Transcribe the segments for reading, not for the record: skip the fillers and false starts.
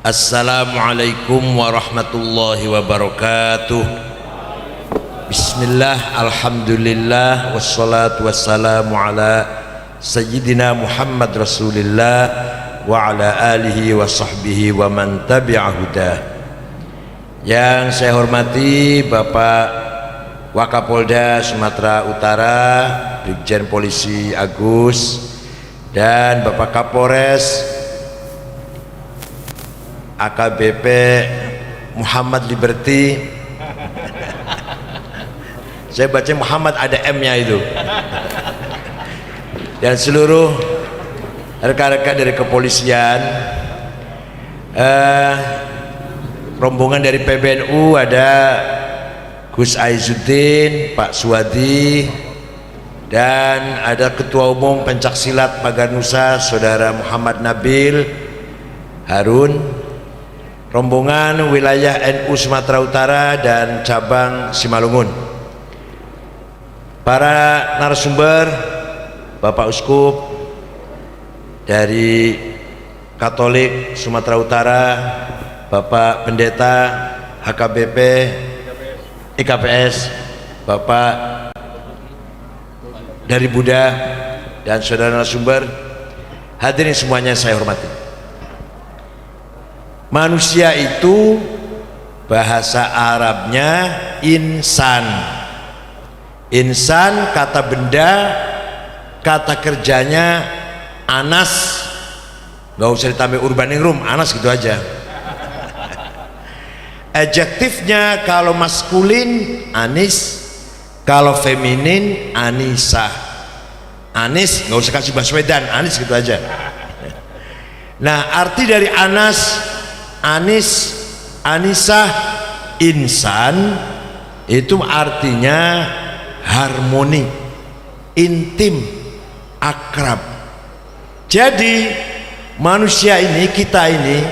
Assalamualaikum warahmatullahi wabarakatuh. Bismillah, alhamdulillah, wassalatu wassalamu ala sayyidina Muhammad Rasulillah wa ala alihi wa sahbihi wa man tabi'ahudah. Yang saya hormati Bapak Wakapolda Sumatera Utara Brigjen Polisi Agus dan Bapak Kapolres AKBP Muhammad Liberty. Saya baca Muhammad ada M-nya itu. Dan seluruh rekan-rekan dari kepolisian, rombongan dari PBNU ada Gus Aizuddin, Pak Suwadi, dan ada Ketua Umum Pencaksilat Paganusa Saudara Muhammad Nabil Harun, rombongan wilayah NU Sumatera Utara dan cabang Simalungun, para narasumber, Bapak Uskup dari Katolik Sumatera Utara, Bapak Pendeta HKBP IKPS, Bapak dari Buddha, dan saudara narasumber, hadirin semuanya saya hormati. Manusia itu bahasa Arabnya insan. Insan kata benda, kata kerjanya anas, nggak usah ditambah urbaningrum, anas gitu aja. Adjektifnya kalau maskulin anis, kalau feminin anisa. Anis nggak usah kasih Baswedan, anis gitu aja. Nah, arti dari anas, anis, anisah, insan itu artinya harmoni, intim, akrab. Jadi manusia ini, kita ini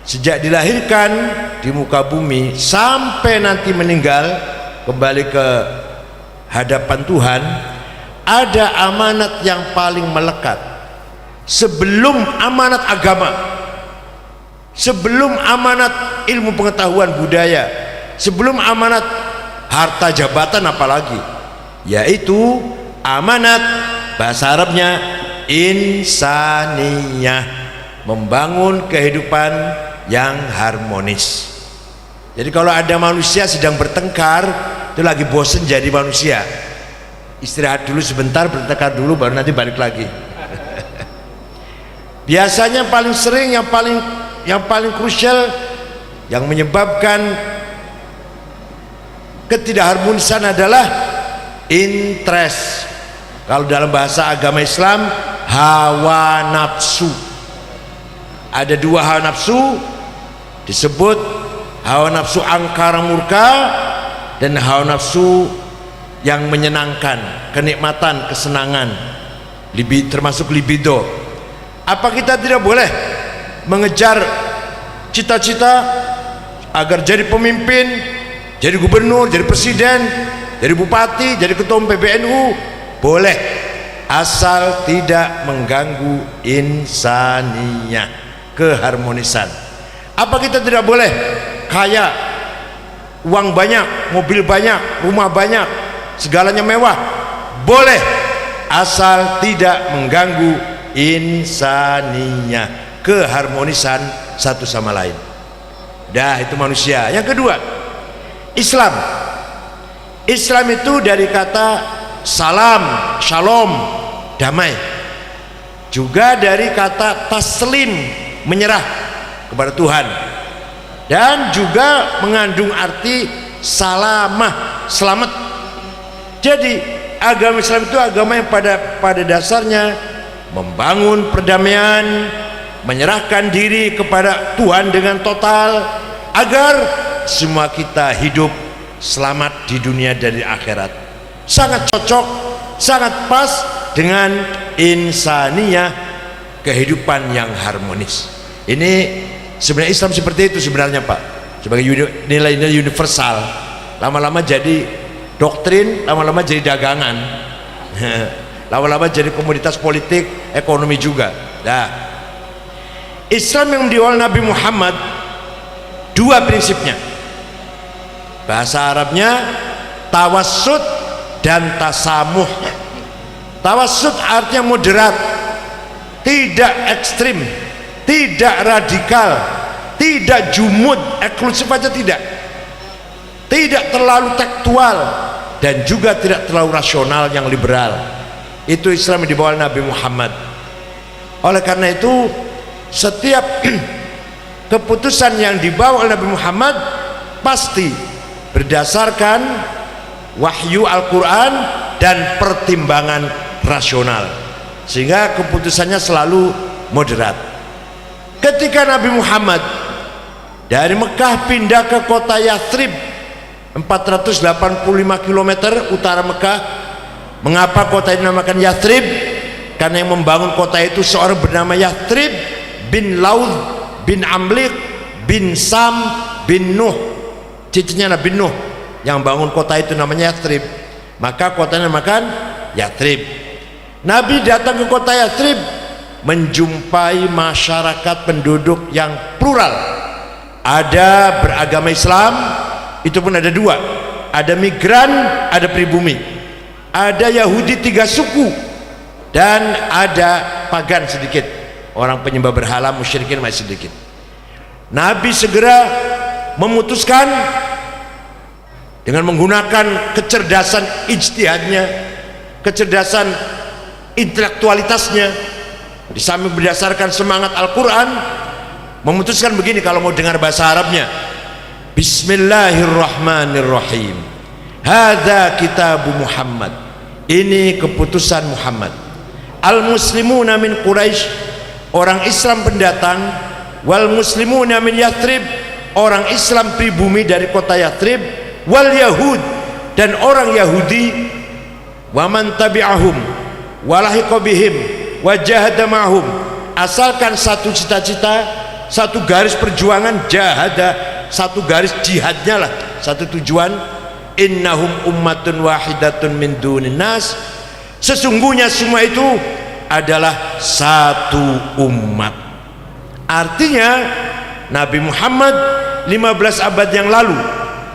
sejak dilahirkan di muka bumi sampai nanti meninggal kembali ke hadapan Tuhan, ada amanat yang paling melekat. Sebelum amanat agama, sebelum amanat ilmu pengetahuan budaya, sebelum amanat harta jabatan apalagi, yaitu amanat bahasa Arabnya insaniyah, membangun kehidupan yang harmonis. Jadi kalau ada manusia sedang bertengkar, itu lagi bosen jadi manusia, istirahat dulu sebentar, bertengkar dulu, baru nanti balik lagi. Biasanya paling sering, yang paling krusial, yang menyebabkan ketidakharmonisan adalah interest. Kalau dalam bahasa agama Islam, hawa nafsu. Ada dua hawa nafsu, disebut hawa nafsu angkara murka dan hawa nafsu yang menyenangkan, kenikmatan, kesenangan, termasuk libido. Apa kita tidak boleh mengejar cita-cita agar jadi pemimpin, jadi gubernur, jadi presiden, jadi bupati, jadi ketua umum PBNU? Boleh, asal tidak mengganggu insaniyah, keharmonisan. Apa kita tidak boleh kaya, uang banyak, mobil banyak, rumah banyak, segalanya mewah? Boleh, asal tidak mengganggu insaniyah, keharmonisan satu sama lain. Dah, itu manusia. Yang kedua, Islam. Islam itu dari kata salam, shalom, damai. Juga dari kata taslim, menyerah kepada Tuhan. Dan juga mengandung arti salamah, selamat. Jadi agama Islam itu agama yang pada dasarnya membangun perdamaian, menyerahkan diri kepada Tuhan dengan total, agar semua kita hidup selamat di dunia dan di akhirat. Sangat cocok, sangat pas dengan insaniyah, kehidupan yang harmonis. Ini sebenarnya Islam seperti itu sebenarnya, Pak, sebagai nilai-nilai universal. Lama-lama jadi doktrin, lama-lama jadi dagangan. lama-lama jadi komoditas politik, ekonomi juga. Nah, Islam yang diawali Nabi Muhammad dua prinsipnya. Bahasa Arabnya tawassut dan tasamuh. Tawassut artinya moderat, tidak ekstrim, tidak radikal, tidak jumud, eksklusif aja tidak terlalu tekstual, dan juga tidak terlalu rasional yang liberal. Itu Islam yang dibawa Nabi Muhammad. Oleh karena itu setiap keputusan yang dibawa oleh Nabi Muhammad pasti berdasarkan wahyu Al-Quran dan pertimbangan rasional, sehingga keputusannya selalu moderat. Ketika Nabi Muhammad dari Mekah pindah ke kota Yathrib 485 km utara Mekah. Mengapa kota ini dinamakan Yathrib? Karena yang membangun kota itu seorang bernama Yathrib bin Laud bin Amlik bin Sam bin Nuh, cicitnya Nabi Nuh. Yang bangun kota itu namanya Yathrib, maka kotanya dinamakan Yathrib. Nabi datang ke kota Yathrib menjumpai masyarakat penduduk yang plural. Ada beragama Islam, itu pun ada dua, ada migran, ada pribumi, ada Yahudi 3 suku, dan ada pagan sedikit, orang penyembah berhala, musyrikin masih sedikit. Nabi segera memutuskan dengan menggunakan kecerdasan ijtihadnya, kecerdasan intelektualitasnya, di samping berdasarkan semangat Al-Quran, memutuskan begini kalau mau dengar bahasa Arabnya. Bismillahirrahmanirrahim. Hadza kitabu Muhammad. Ini keputusan Muhammad. Al-muslimuna min Quraisy, orang Islam pendatang, wal muslimuna min Yathrib, orang Islam pribumi dari kota Yathrib, wal Yahud, dan orang Yahudi, wa man tabi'ahum walahiqa bihim wajahada ma'hum, asalkan satu cita-cita, satu garis perjuangan, jahada, satu garis jihadnya lah, satu tujuan. Innahum ummatun wahidatun min dunin nas, sesungguhnya semua itu adalah satu umat. Artinya Nabi Muhammad 15 abad yang lalu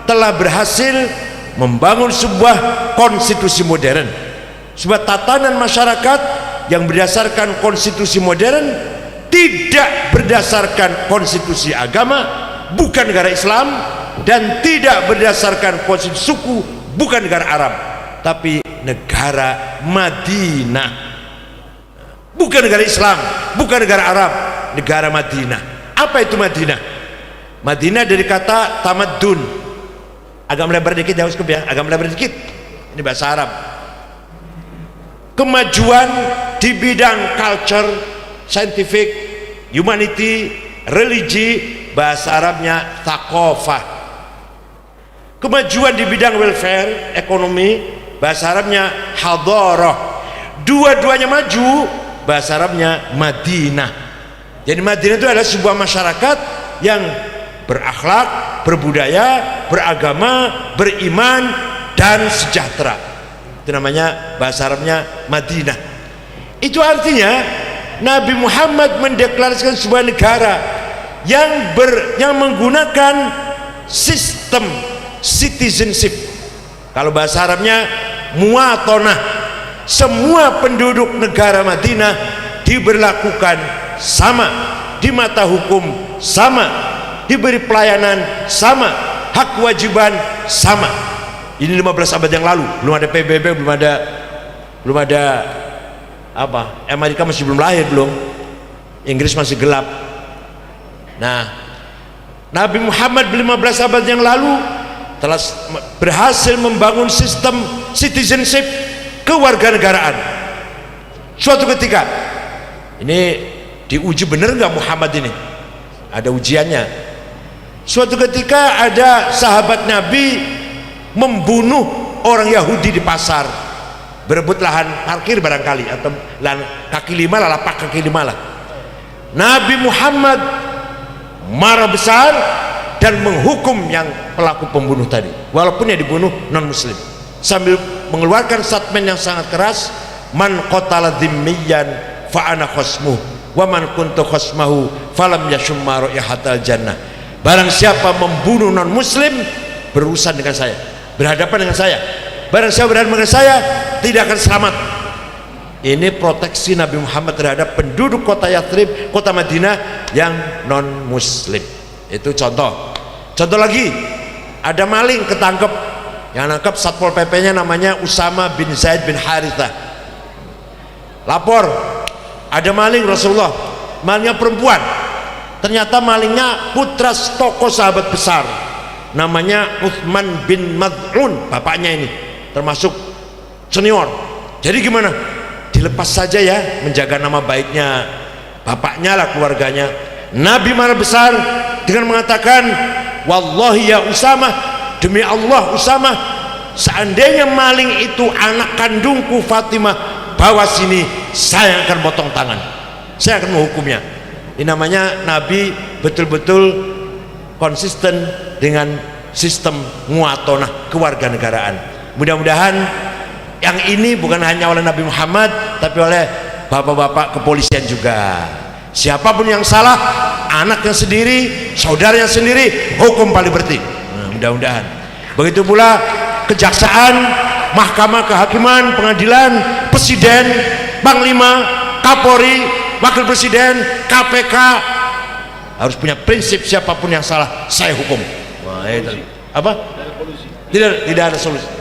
telah berhasil membangun sebuah konstitusi modern, sebuah tatanan masyarakat yang berdasarkan konstitusi modern, tidak berdasarkan konstitusi agama, bukan negara Islam, dan tidak berdasarkan konstitusi suku, bukan negara Arab, tapi negara Madinah. Bukan negara Islam, bukan negara Arab, negara Madinah. Apa itu Madinah? Madinah dari kata tamaddun. Agak melebar dikit ya, agak melebar dikit. Ini bahasa Arab. Kemajuan di bidang culture, scientific, humanity, religi, bahasa Arabnya thaqafah. Kemajuan di bidang welfare, ekonomi, bahasa Arabnya hadarah. Dua-duanya maju, bahasa Arabnya Madinah. Jadi Madinah itu adalah sebuah masyarakat yang berakhlak, berbudaya, beragama, beriman, dan sejahtera. Itu namanya, bahasa Arabnya Madinah. Itu artinya Nabi Muhammad mendeklarasikan sebuah negara yang menggunakan sistem citizenship. Kalau bahasa Arabnya muwatonah. Semua penduduk negara Madinah diberlakukan sama, di mata hukum sama, diberi pelayanan sama, hak kewajiban sama. Ini 15 abad yang lalu, belum ada PBB, belum ada apa, Amerika masih belum lahir, belum, Inggris masih gelap. Nah, Nabi Muhammad 15 abad yang lalu telah berhasil membangun sistem citizenship, kewarganegaraan. Suatu ketika ini diuji bener nggak Muhammad ini, ada ujiannya. Suatu ketika ada sahabat Nabi membunuh orang Yahudi di pasar, berebut lahan parkir barangkali, atau lahan kaki lima lah, lapak kaki lima lah. Nabi Muhammad marah besar dan menghukum yang pelaku pembunuh tadi, walaupun yang dibunuh non muslim, sambil mengeluarkan statement yang sangat keras, man qatala dhimmiyan fa ana khasmuh, wa man kuntu khasmahu falam yashumma raihatal jannah. Barang siapa membunuh non muslim berurusan dengan saya, berhadapan dengan saya, barang siapa berhadapan dengan saya tidak akan selamat. Ini proteksi Nabi Muhammad terhadap penduduk kota Yathrib, kota Madinah yang non muslim. Itu contoh. Contoh lagi, ada maling ketangkep, yang nangkep Satpol PP-nya namanya Usama bin Zaid bin Harithah. Lapor, ada maling Rasulullah, malingnya perempuan. Ternyata malingnya putra tokoh sahabat besar, namanya Uthman bin Mad'un, bapaknya ini termasuk senior. Jadi gimana? Dilepas saja ya, menjaga nama baiknya bapaknya lah, keluarganya. Nabi marah besar dengan mengatakan, wallahi ya Usama, demi Allah Usama, seandainya maling itu anak kandungku Fatimah, bawa sini, saya akan potong tangan, saya akan menghukumnya. Ini namanya Nabi betul-betul konsisten dengan sistem muatonah kewarganegaraan. Mudah-mudahan yang ini bukan hanya oleh Nabi Muhammad, tapi oleh bapak-bapak kepolisian juga. Siapapun yang salah, anaknya sendiri, saudaranya sendiri, hukum paling berarti. Mudah-mudahan. Begitu pula kejaksaan, mahkamah kehakiman, pengadilan, presiden, panglima, kapolri, wakil presiden, KPK harus punya prinsip, siapapun yang salah saya hukum. Wah, itu apa? Tidak ada solusi.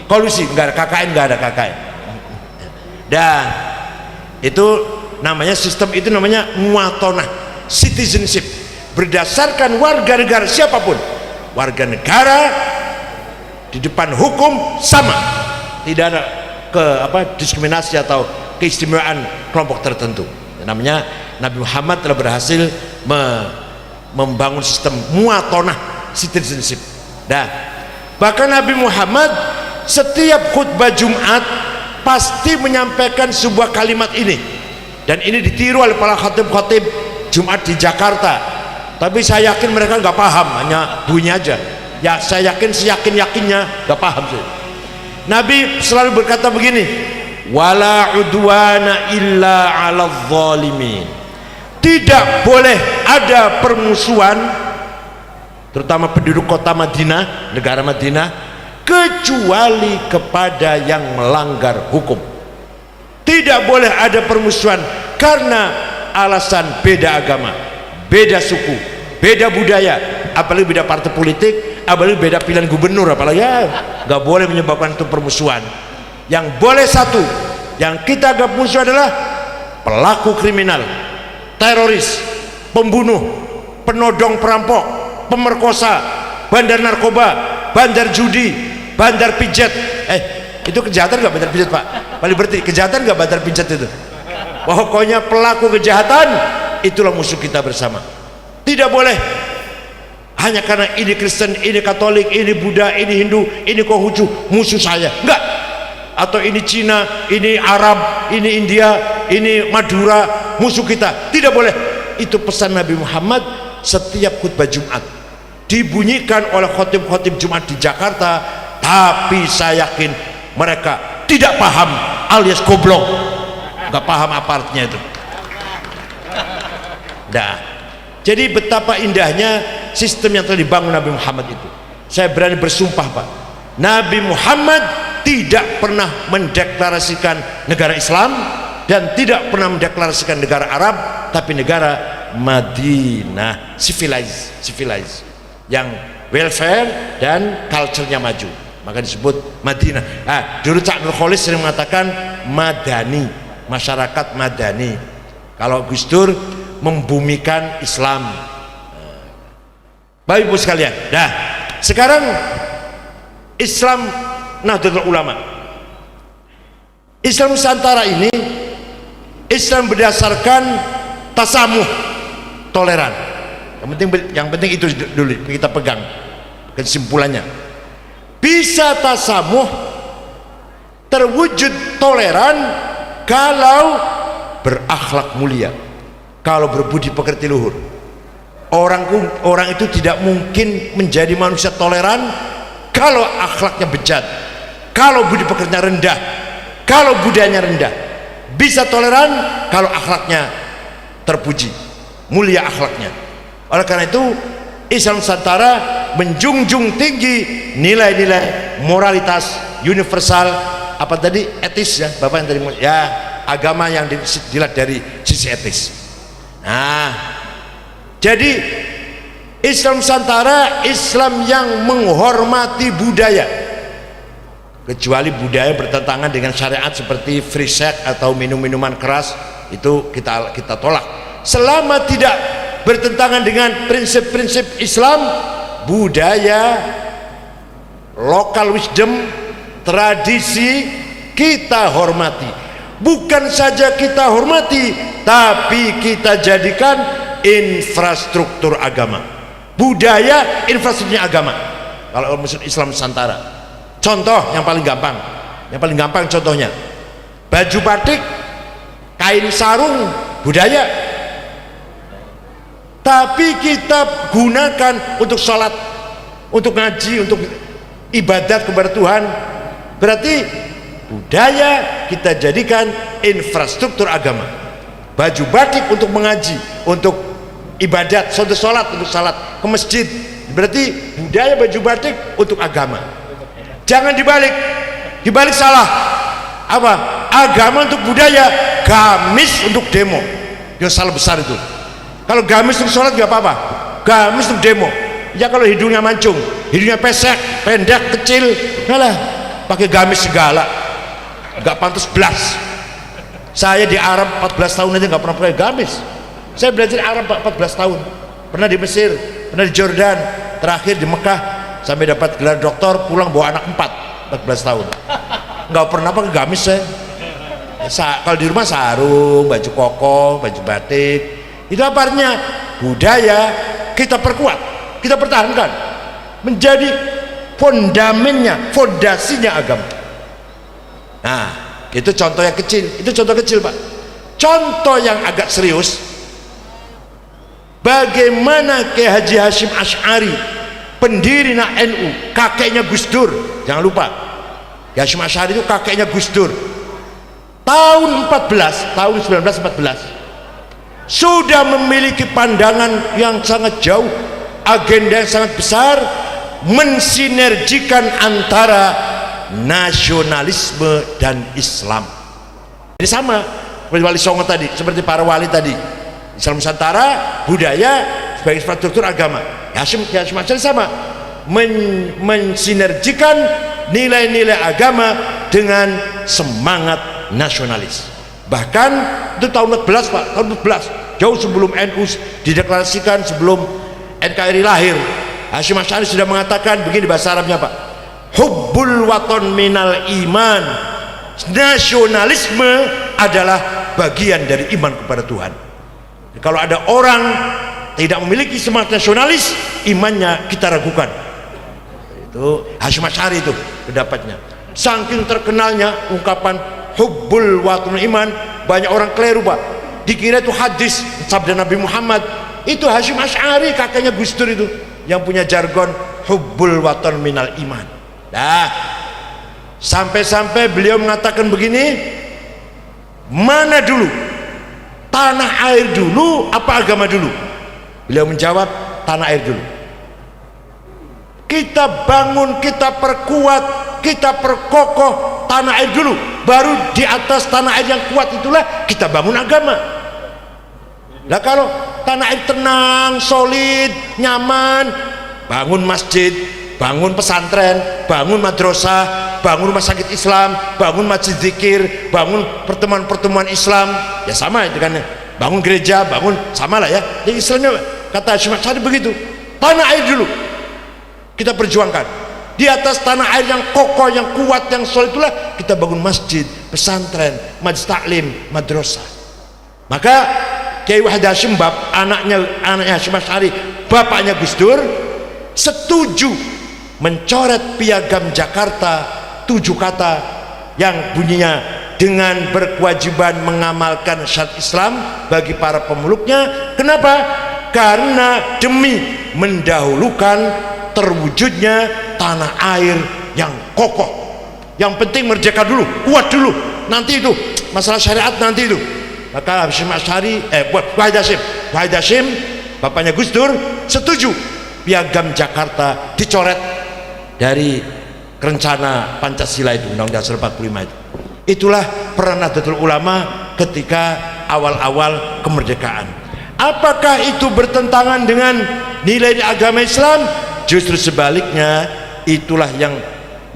Kolusi enggak ada, KKN enggak ada, KKN. Dan itu namanya sistem, itu namanya muatonah, citizenship, berdasarkan warga negara siapapun, warga negara di depan hukum sama, tidak ada diskriminasi atau keistimewaan kelompok tertentu. Namanya Nabi Muhammad telah berhasil membangun sistem muatonah citizenship. Dan bahkan Nabi Muhammad setiap khutbah Jumat pasti menyampaikan sebuah kalimat ini, dan ini ditiru oleh para khatib-khatib Jumat di Jakarta. Tapi saya yakin mereka nggak paham, hanya bunyi aja. Ya saya yakin, seyakin-yakinnya nggak paham sih. Nabi selalu berkata begini, wala udwana illa 'alal zalimin. Tidak boleh ada permusuhan, terutama penduduk kota Madinah, negara Madinah, kecuali kepada yang melanggar hukum. Tidak boleh ada permusuhan karena alasan beda agama, beda suku, beda budaya, apalagi beda partai politik, apalagi beda pilihan gubernur, apalagi ya nggak boleh menyebabkan itu permusuhan. Yang boleh satu, yang kita anggap musuh adalah pelaku kriminal, teroris, pembunuh, penodong, perampok, pemerkosa, bandar narkoba, bandar judi, bandar pijat. Itu kejahatan nggak bandar pijat, Pak? Paling berarti kejahatan nggak bandar pijat itu? Pokoknya pelaku kejahatan itulah musuh kita bersama. Tidak boleh hanya karena ini Kristen, ini Katolik, ini Buddha, ini Hindu, ini Konghucu, musuh saya. Enggak. Atau ini Cina, ini Arab, ini India, ini Madura, musuh kita. Tidak boleh. Itu pesan Nabi Muhammad setiap khutbah Jumat. Dibunyikan oleh khotib-khotib Jumat di Jakarta, tapi saya yakin mereka tidak paham alias goblok, nggak paham apa artinya itu. Nah, jadi betapa indahnya sistem yang telah dibangun Nabi Muhammad itu. Saya berani bersumpah, Pak, Nabi Muhammad tidak pernah mendeklarasikan negara Islam dan tidak pernah mendeklarasikan negara Arab, tapi negara Madinah, civilized, yang welfare dan culture-nya maju, maka disebut Madinah. Dulu Cak Nur Kholis sering mengatakan Madani, masyarakat Madani. Kalau Gus Dur membumikan Islam. Bapak Ibu sekalian, sekarang Islam Nahdlatul Ulama, Islam Nusantara ini Islam berdasarkan tasamuh, toleran. Yang penting itu dulu kita pegang kesimpulannya. Bisa tasamuh, terwujud toleran kalau berakhlak mulia, kalau berbudi pekerti luhur. Orang itu tidak mungkin menjadi manusia toleran kalau akhlaknya bejat, kalau budi pekertinya rendah, kalau budayanya rendah. Bisa toleran kalau akhlaknya terpuji, mulia akhlaknya. Oleh karena itu Islam Nusantara menjunjung tinggi nilai-nilai moralitas universal, apa tadi, etis ya Bapak yang tadi ya, agama yang dilihat dari sisi etis. Nah, jadi Islam Nusantara Islam yang menghormati budaya, kecuali budaya bertentangan dengan syariat seperti free sex atau minum-minuman keras, itu kita tolak. Selama tidak bertentangan dengan prinsip-prinsip Islam, budaya, local wisdom, tradisi kita hormati. Bukan saja kita hormati, tapi kita jadikan infrastruktur agama. Budaya infrastrukturnya agama. Kalau maksud Islam Nusantara, contoh yang paling gampang contohnya baju batik, kain sarung, budaya, tapi kita gunakan untuk sholat, untuk ngaji, untuk ibadat kepada Tuhan. Berarti budaya kita jadikan infrastruktur agama. Baju batik untuk mengaji, untuk ibadat, untuk sholat ke masjid, berarti budaya baju batik untuk agama. Jangan dibalik salah. Apa? Agama untuk budaya, gamis untuk demo. Yang salah besar itu. Kalau gamis untuk sholat gak apa-apa, gamis untuk demo. Ya kalau hidungnya mancung, hidungnya pesek, pendek, kecil, malah pakai gamis segala, gak pantas belas. Saya di Arab 14 tahun aja gak pernah pakai gamis. Saya belajar Arab 14 tahun, pernah di Mesir, pernah di Jordan, terakhir di Mekah, sampai dapat gelar doktor, pulang bawa anak 14 tahun. Nggak pernah pakai gamis saya. Kalau di rumah sarung, baju koko, baju batik. Itu apa artinya? Budaya kita perkuat, kita pertahankan, menjadi fondasinya agama. Nah, itu contoh yang kecil, itu contoh kecil Pak. Contoh yang agak serius, bagaimana Kiai Haji Hasyim Asy'ari, pendiri NU, kakeknya Gus Dur. Jangan lupa, Kiai Hasyim Asy'ari itu kakeknya Gus Dur. Tahun 1914 sudah memiliki pandangan yang sangat jauh, agenda yang sangat besar, mensinergikan antara nasionalisme dan Islam. Ini sama seperti Wali Songo tadi, seperti para wali tadi. Islam Nusantara, budaya sebagai infrastruktur agama. Hasyim Asy'ari sama, mensinergikan nilai-nilai agama dengan semangat nasionalis. Bahkan itu tahun 14 Pak, tahun 14, jauh sebelum NU dideklarasikan, sebelum NKRI lahir, Hasyim Asy'ari sudah mengatakan begini bahasa Arabnya Pak, hubbul waton minal iman, nasionalisme adalah bagian dari iman kepada Tuhan. Kalau ada orang tidak memiliki semangat nasionalis, imannya kita ragukan. Itu Hasyim Asy'ari itu pendapatnya. Saking terkenalnya ungkapan hubbul waton iman, banyak orang keliru Pak, dikira itu hadis sabda Nabi Muhammad. Itu Hasyim Asy'ari, kakaknya Gus Dur itu yang punya jargon hubbul waton minal iman. Nah, sampai-sampai beliau mengatakan begini, mana dulu, tanah air dulu apa agama dulu? Beliau menjawab, tanah air dulu. Kita bangun, kita perkuat, kita perkokoh tanah air dulu, baru di atas tanah air yang kuat itulah kita bangun agama. Nah kalau tanah air tenang, solid, nyaman, bangun masjid, bangun pesantren, bangun madrasah, bangun rumah sakit Islam, bangun masjid zikir, bangun pertemuan-pertemuan Islam, ya sama dengan bangun gereja, bangun sama lah ya. Jadi Islamnya kata Hasyim Asy'ari begitu, tanah air dulu kita perjuangkan, di atas tanah air yang kokoh, yang kuat, yang solid itulah kita bangun masjid, pesantren, majelis taklim, madrasah. Maka Kiai Wahid Hasyim, anaknya Hasyim Asy'ari, bapaknya Gus Dur, setuju mencoret piagam Jakarta 7 kata yang bunyinya dengan berkewajiban mengamalkan syariat Islam bagi para pemeluknya. Kenapa? Karena demi mendahulukan terwujudnya tanah air yang kokoh. Yang penting merdeka dulu, kuat dulu, nanti itu masalah syariat nanti itu. maka Hasyim Asy'ari Wahid Hasyim bapaknya Gus Dur setuju piagam Jakarta dicoret dari rencana Pancasila itu, Undang-Undang Dasar 45 itu. Itulah peran Nahdlatul Ulama ketika awal-awal kemerdekaan. Apakah itu bertentangan dengan nilai agama Islam? Justru sebaliknya, itulah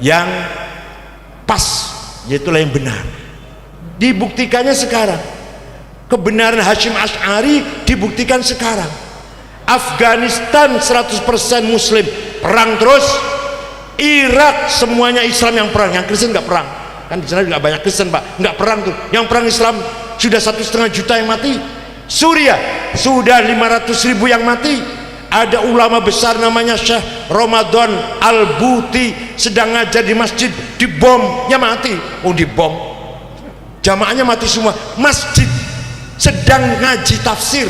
yang pas, yaitulah yang benar. Dibuktikannya sekarang. Kebenaran Hasyim Asy'ari dibuktikan sekarang. Afghanistan 100% Muslim, perang terus. Irak semuanya Islam yang perang, yang Kristen nggak perang. Kan di sana juga banyak Kristen, Pak, nggak perang tuh. Yang perang Islam sudah 1,5 juta yang mati. Suriah sudah 500.000 yang mati. Ada ulama besar namanya Syekh Ramadan Al-Buti sedang ngajar di masjid, dibom, ya mati. Oh, dibom, jamaahnya mati semua. Masjid sedang ngaji tafsir,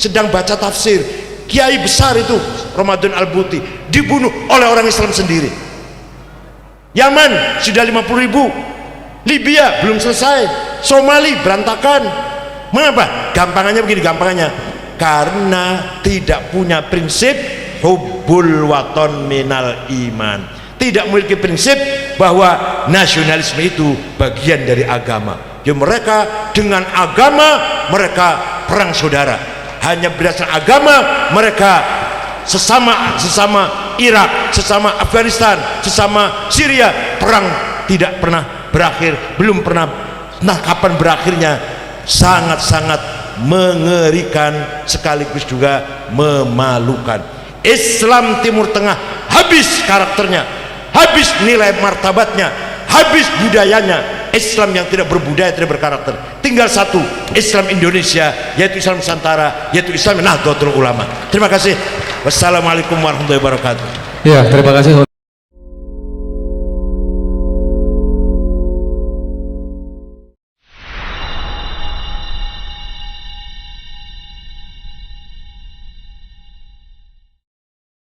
sedang baca tafsir, kiai besar itu Ramadan Al-Buti dibunuh oleh orang Islam sendiri. Yaman sudah 50.000, Libya belum selesai, Somali berantakan. Mengapa? Gampangannya begini, gampangannya karena tidak punya prinsip hubbul waton minal iman, tidak memiliki prinsip bahwa nasionalisme itu bagian dari agama. Jadi mereka dengan agama mereka perang saudara, hanya berdasarkan agama mereka sesama Irak, sesama Afghanistan, sesama Syria, perang tidak pernah berakhir, belum pernah. Nah, kapan berakhirnya? Sangat-sangat mengerikan sekaligus juga memalukan. Islam Timur Tengah habis karakternya, habis nilai martabatnya, habis budayanya. Islam yang tidak berbudaya, tidak berkarakter. Tinggal satu, Islam Indonesia, yaitu Islam Nusantara, yaitu Islam Nahdlatul Ulama. Terima kasih. Wassalamualaikum warahmatullahi wabarakatuh. Ya, terima kasih.